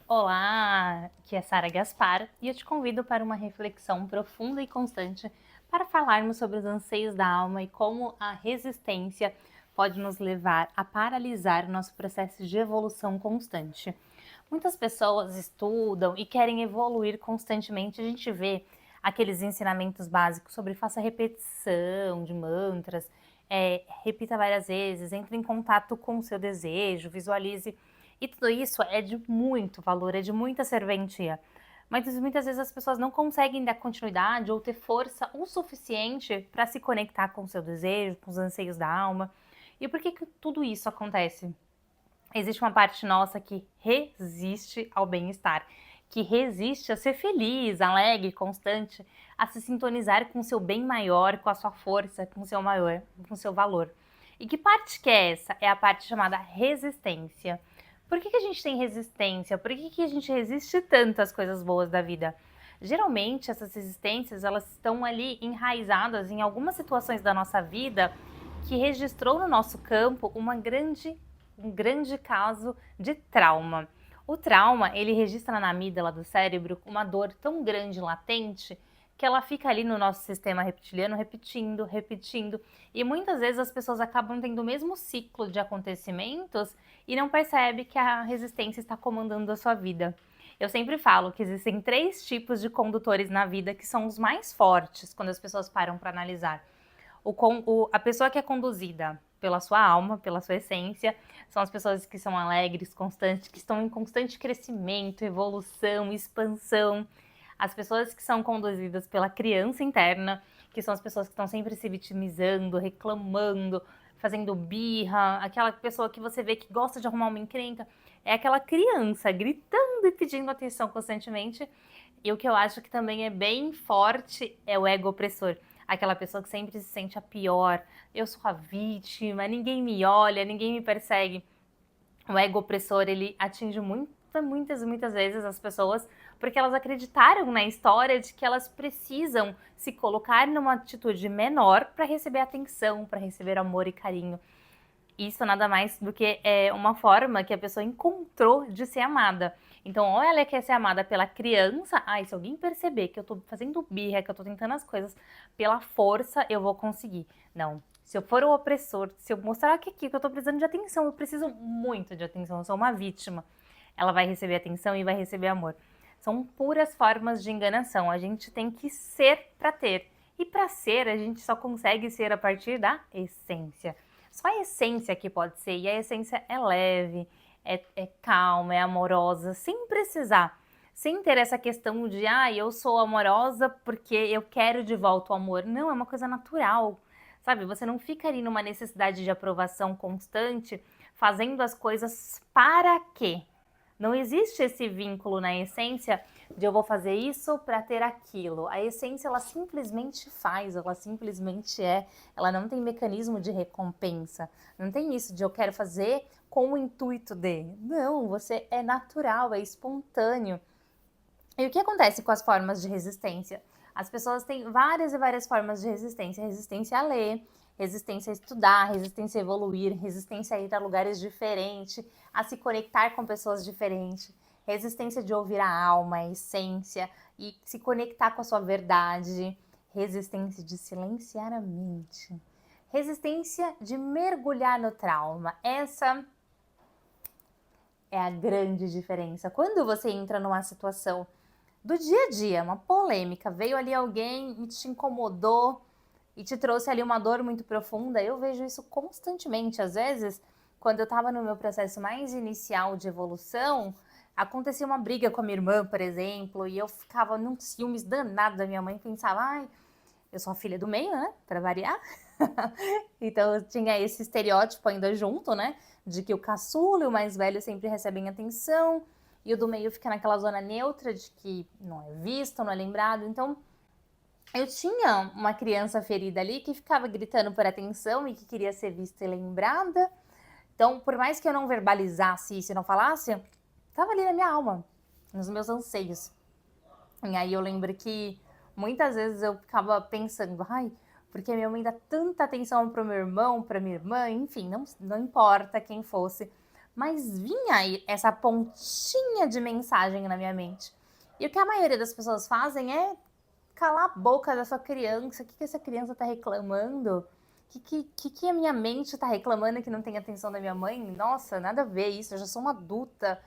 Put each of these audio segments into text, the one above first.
Olá, aqui é Sara Gaspar e eu te convido para uma reflexão profunda e constante para falarmos sobre os anseios da alma e como a resistência pode nos levar a paralisar o nosso processo de evolução constante. Muitas pessoas estudam e querem evoluir constantemente. A gente vê aqueles ensinamentos básicos sobre faça repetição de mantras, repita várias vezes, entre em contato com o seu desejo, visualize. E tudo isso é de muito valor, é de muita serventia. Mas muitas vezes as pessoas não conseguem dar continuidade ou ter força o suficiente para se conectar com o seu desejo, com os anseios da alma. E por que tudo isso acontece? Existe uma parte nossa que resiste ao bem-estar, que resiste a ser feliz, alegre, constante, a se sintonizar com o seu bem maior, com a sua força, com o seu maior, com o seu valor. E que parte que é essa? É a parte chamada resistência. Por que a gente tem resistência? Por que a gente resiste tanto às coisas boas da vida? Geralmente essas resistências elas estão ali enraizadas em algumas situações da nossa vida que registrou no nosso campo um grande caso de trauma. O trauma, ele registra na amígdala do cérebro uma dor tão grande latente que ela fica ali no nosso sistema reptiliano repetindo, repetindo. E muitas vezes as pessoas acabam tendo o mesmo ciclo de acontecimentos e não percebe que a resistência está comandando a sua vida. Eu sempre falo que existem 3 tipos de condutores na vida que são os mais fortes quando as pessoas param para analisar. A pessoa que é conduzida pela sua alma, pela sua essência, são as pessoas que são alegres, constantes, que estão em constante crescimento, evolução, expansão. As pessoas que são conduzidas pela criança interna, que são as pessoas que estão sempre se vitimizando, reclamando, fazendo birra, aquela pessoa que você vê que gosta de arrumar uma encrenca, é aquela criança gritando e pedindo atenção constantemente. E o que eu acho que também é bem forte é o ego opressor. Aquela pessoa que sempre se sente a pior, eu sou a vítima, ninguém me olha, ninguém me persegue. O ego opressor, ele atinge muitas vezes as pessoas porque elas acreditaram na história de que elas precisam se colocar numa atitude menor para receber atenção, para receber amor e carinho. Isso nada mais do que uma forma que a pessoa encontrou de ser amada. Então, ou ela quer ser amada pela criança, se alguém perceber que eu tô fazendo birra, que eu tô tentando as coisas pela força, eu vou conseguir. Não. Se eu for o opressor, se eu mostrar que aqui que eu tô precisando de atenção, eu preciso muito de atenção, eu sou uma vítima, ela vai receber atenção e vai receber amor. São puras formas de enganação. A gente tem que ser para ter. E para ser, a gente só consegue ser a partir da essência. Só a essência que pode ser, e a essência é leve, é calma, é amorosa, sem precisar, sem ter essa questão de, eu sou amorosa porque eu quero de volta o amor. Não, é uma coisa natural, sabe? Você não fica ali numa necessidade de aprovação constante, fazendo as coisas para quê? Não existe esse vínculo na essência de eu vou fazer isso para ter aquilo. A essência, ela simplesmente faz, ela simplesmente é. Ela não tem mecanismo de recompensa. Não tem isso de eu quero fazer com o intuito de. Não, você é natural, é espontâneo. E o que acontece com as formas de resistência? As pessoas têm várias e várias formas de resistência. Resistência a ler, resistência a estudar, resistência a evoluir, resistência a ir a lugares diferentes, a se conectar com pessoas diferentes, resistência de ouvir a alma, a essência e se conectar com a sua verdade, resistência de silenciar a mente, resistência de mergulhar no trauma. Essa é a grande diferença. Quando você entra numa situação do dia a dia, uma polêmica, veio ali alguém e te incomodou e te trouxe ali uma dor muito profunda, eu vejo isso constantemente. Às vezes, quando eu estava no meu processo mais inicial de evolução, acontecia uma briga com a minha irmã, por exemplo, e eu ficava num ciúmes danado da minha mãe, pensava, eu sou a filha do meio, né, para variar. Então eu tinha esse estereótipo ainda junto, né, de que o caçula e o mais velho sempre recebem atenção, e o do meio fica naquela zona neutra de que não é visto, não é lembrado. Então eu tinha uma criança ferida ali que ficava gritando por atenção e que queria ser vista e lembrada. Então, por mais que eu não verbalizasse isso e não falasse, estava ali na minha alma, nos meus anseios. E aí eu lembro que muitas vezes eu ficava pensando, porque minha mãe dá tanta atenção pro meu irmão, pra minha irmã, enfim, não importa quem fosse, mas vinha aí essa pontinha de mensagem na minha mente. E o que a maioria das pessoas fazem é calar a boca da sua criança. O que essa criança tá reclamando? Que a minha mente tá reclamando que não tem atenção da minha mãe? Nossa, nada a ver isso, eu já sou uma adulta.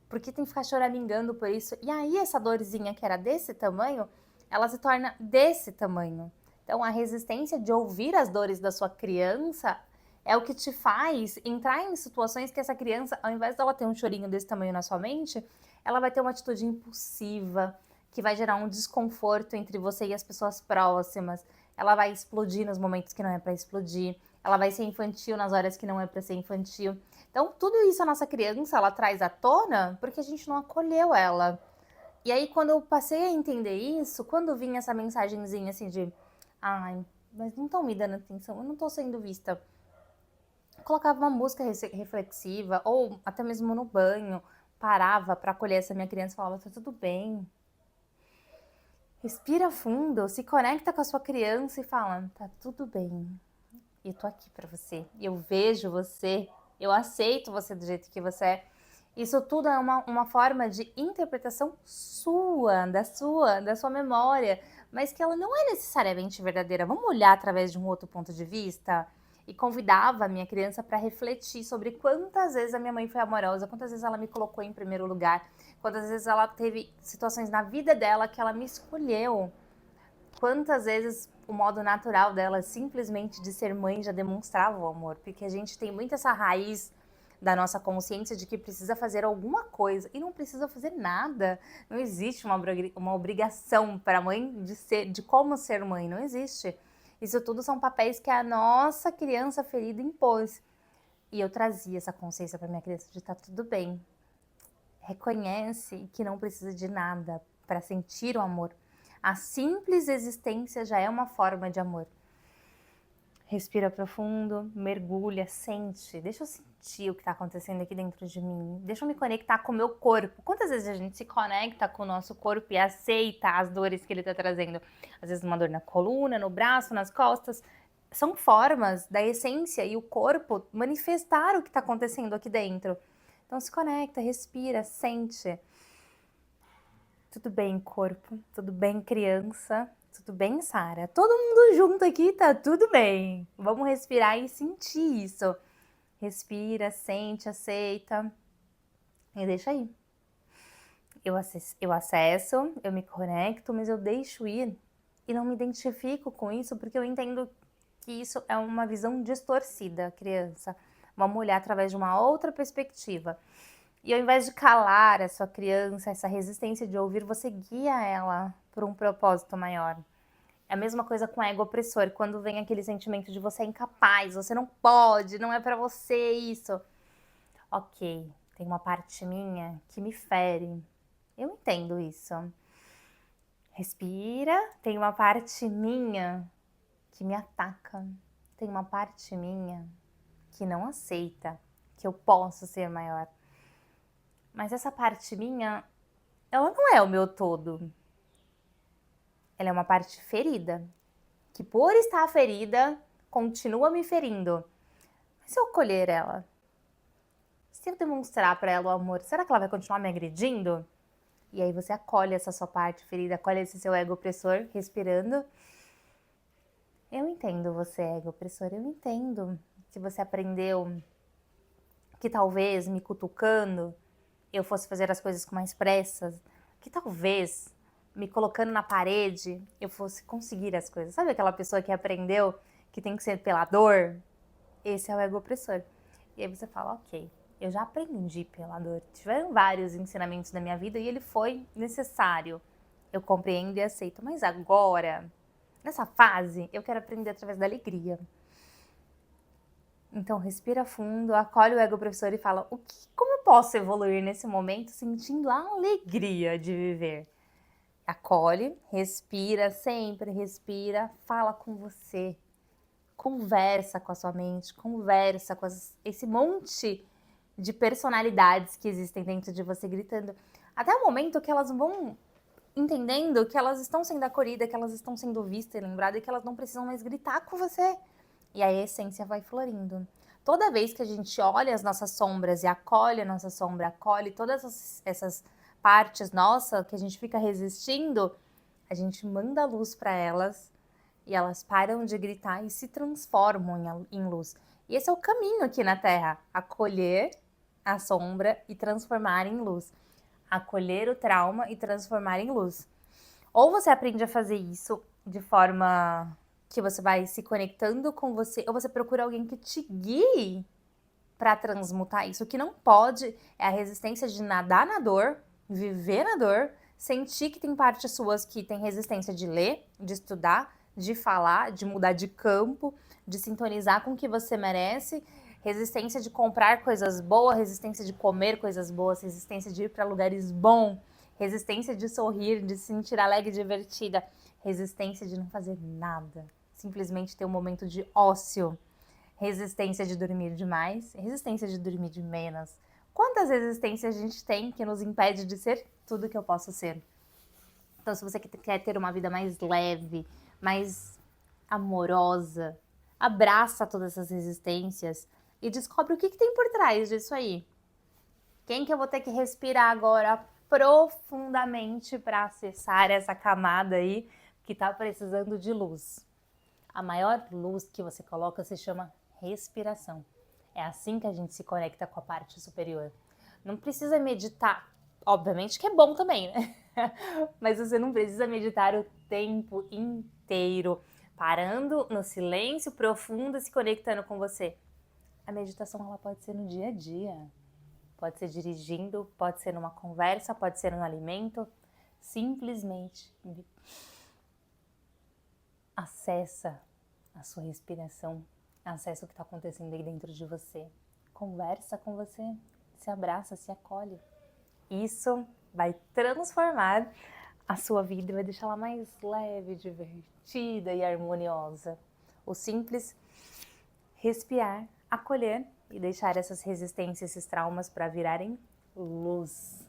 Por que tem que ficar choramingando por isso? E aí essa dorzinha que era desse tamanho, ela se torna desse tamanho. Então a resistência de ouvir as dores da sua criança é o que te faz entrar em situações que essa criança, ao invés dela ter um chorinho desse tamanho na sua mente, ela vai ter uma atitude impulsiva, que vai gerar um desconforto entre você e as pessoas próximas. Ela vai explodir nos momentos que não é para explodir. Ela vai ser infantil nas horas que não é para ser infantil. Então, tudo isso a nossa criança, ela traz à tona porque a gente não acolheu ela. E aí, quando eu passei a entender isso, quando vinha essa mensagenzinha assim de ai, mas não estão me dando atenção, eu não estou sendo vista. Eu colocava uma música reflexiva, ou até mesmo no banho, parava para acolher essa minha criança e falava, tá tudo bem. Respira fundo, se conecta com a sua criança e fala, tá tudo bem. Eu tô aqui para você, eu vejo você, eu aceito você do jeito que você é. Isso tudo é uma forma de interpretação sua, da sua memória, mas que ela não é necessariamente verdadeira. Vamos olhar através de um outro ponto de vista? E convidava a minha criança para refletir sobre quantas vezes a minha mãe foi amorosa, quantas vezes ela me colocou em primeiro lugar, quantas vezes ela teve situações na vida dela que ela me escolheu. Quantas vezes o modo natural dela, simplesmente de ser mãe, já demonstrava o amor. Porque a gente tem muito essa raiz da nossa consciência de que precisa fazer alguma coisa e não precisa fazer nada. Não existe uma obrigação para a mãe de como ser mãe, não existe. Isso tudo são papéis que a nossa criança ferida impôs. E eu trazia essa consciência para minha criança de tá tudo bem. Reconhece que não precisa de nada para sentir o amor. A simples existência já é uma forma de amor. Respira profundo, mergulha, sente. Deixa eu sentir o que está acontecendo aqui dentro de mim. Deixa eu me conectar com o meu corpo. Quantas vezes a gente se conecta com o nosso corpo e aceita as dores que ele está trazendo? Às vezes uma dor na coluna, no braço, nas costas. São formas da essência e o corpo manifestar o que está acontecendo aqui dentro. Então se conecta, respira, sente. Tudo bem, corpo? Tudo bem, criança? Tudo bem, Sara? Todo mundo junto aqui, tá tudo bem. Vamos respirar e sentir isso. Respira, sente, aceita e deixa aí. Eu acesso, eu me conecto, mas eu deixo ir e não me identifico com isso porque eu entendo que isso é uma visão distorcida, criança. Vamos olhar através de uma outra perspectiva. E ao invés de calar a sua criança, essa resistência de ouvir, você guia ela por um propósito maior. É a mesma coisa com o ego opressor, quando vem aquele sentimento de você é incapaz, você não pode, não é pra você isso. Ok, tem uma parte minha que me fere. Eu entendo isso. Respira, tem uma parte minha que me ataca. Tem uma parte minha que não aceita que eu posso ser maior. Mas essa parte minha, ela não é o meu todo. Ela é uma parte ferida, que por estar ferida, continua me ferindo. Mas se eu acolher ela, se eu demonstrar para ela o amor, será que ela vai continuar me agredindo? E aí você acolhe essa sua parte ferida, acolhe esse seu ego opressor, respirando. Eu entendo você, ego opressor, eu entendo que você aprendeu que talvez me cutucando eu fosse fazer as coisas com mais pressa, que talvez me colocando na parede eu fosse conseguir as coisas. Sabe aquela pessoa que aprendeu que tem que ser pela dor? Esse é o ego opressor. E aí você fala, ok, eu já aprendi pela dor. Tiveram vários ensinamentos na minha vida e ele foi necessário. Eu compreendo e aceito. Mas agora, nessa fase, eu quero aprender através da alegria. Então respira fundo, acolhe o ego professor e fala, como eu posso evoluir nesse momento sentindo a alegria de viver? Acolhe, respira, sempre respira, fala com você, conversa com a sua mente, conversa com esse monte de personalidades que existem dentro de você gritando, até o momento que elas vão entendendo que elas estão sendo acolhidas, que elas estão sendo vistas e lembradas e que elas não precisam mais gritar com você. E aí a essência vai florindo. toda vez que a gente olha as nossas sombras e acolhe a nossa sombra, acolhe todas essas partes nossas que a gente fica resistindo, a gente manda luz para elas e elas param de gritar e se transformam em luz. E esse é o caminho aqui na Terra, acolher a sombra e transformar em luz. Acolher o trauma e transformar em luz. Ou você aprende a fazer isso de forma que você vai se conectando com você, ou você procura alguém que te guie para transmutar isso. O que não pode é a resistência de nadar na dor, viver na dor, sentir que tem partes suas que tem resistência de ler, de estudar, de falar, de mudar de campo, de sintonizar com o que você merece, resistência de comprar coisas boas, resistência de comer coisas boas, resistência de ir para lugares bons, resistência de sorrir, de se sentir alegre e divertida, resistência de não fazer nada, simplesmente ter um momento de ócio, resistência de dormir demais, resistência de dormir de menos. Quantas resistências a gente tem que nos impede de ser tudo que eu posso ser? Então, se você quer ter uma vida mais leve, mais amorosa, abraça todas essas resistências e descobre o que tem por trás disso aí. Quem que eu vou ter que respirar agora profundamente para acessar essa camada aí que está precisando de luz? A maior luz que você coloca se chama respiração. É assim que a gente se conecta com a parte superior. Não precisa meditar, obviamente que é bom também, né? Mas você não precisa meditar o tempo inteiro, parando no silêncio profundo e se conectando com você. A meditação ela pode ser no dia a dia, pode ser dirigindo, pode ser numa conversa, pode ser no alimento. Simplesmente acessa a sua respiração, acessa o que está acontecendo aí dentro de você. Conversa com você, se abraça, se acolhe. Isso vai transformar a sua vida e vai deixar ela mais leve, divertida e harmoniosa. O simples respirar, acolher e deixar essas resistências, esses traumas para virarem luz.